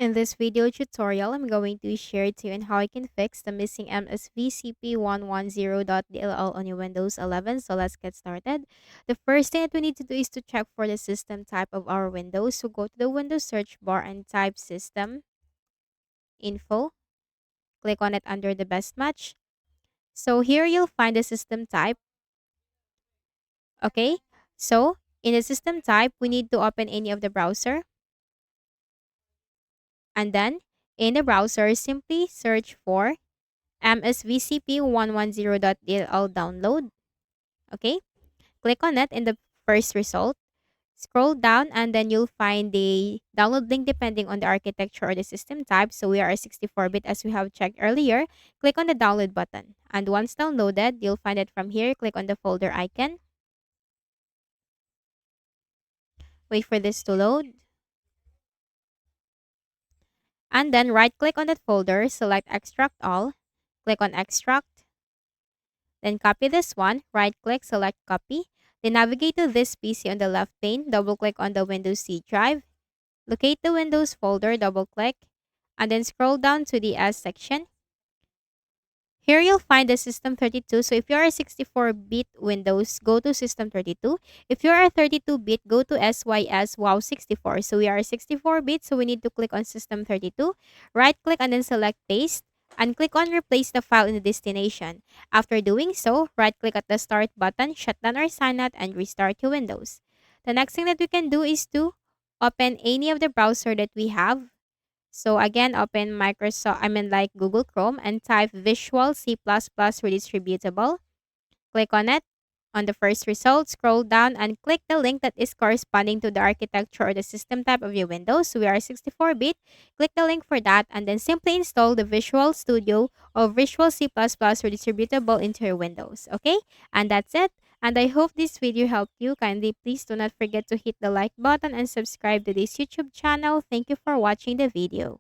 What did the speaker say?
In this video tutorial, I'm going to share to you on how I can fix the missing Msvcp110.dll on your Windows 11. So let's get started. The first thing that we need to do is to check for the system type of our Windows. So go to the Windows search bar and type system info. Click on it under the best match. So here you'll find the system type. Okay. So in the system type, we need to open any of the browser. And then in the browser, simply search for msvcp110.dll download. Okay, click on it in the first result. Scroll down and then you'll find the download link depending on the architecture or the system type. So we are a 64-bit as we have checked earlier. Click on the download button. And once downloaded, you'll find it from here. Click on the folder icon. Wait for this to load. And then right click on that folder, select extract all. Click on extract. Then copy this one, right click, select copy. Then navigate to this PC on the left pane, double click on the Windows C drive. Locate the Windows folder, double click, and then scroll down to the S section. Here you'll find the System 32. So if you're a 64-bit Windows, go to System 32. If you're a 32-bit, go to SYS Wow 64. So we are 64-bit, so we need to click on System 32. Right click and then select Paste. And click on Replace the file in the destination. After doing so, right click at the Start button, shut down or sign out, and restart your Windows. The next thing that we can do is to open any of the browser that we have. So again, open like Google Chrome and type Visual C++ Redistributable. Click on it. On the first result, scroll down and click the link that is corresponding to the architecture or the system type of your Windows. So we are 64-bit. Click the link for that and then simply install the Visual Studio or Visual C++ Redistributable into your Windows. Okay? And that's it. And I hope this video helped you. Kindly please do not forget to hit the like button and subscribe to this YouTube channel. Thank you for watching the video.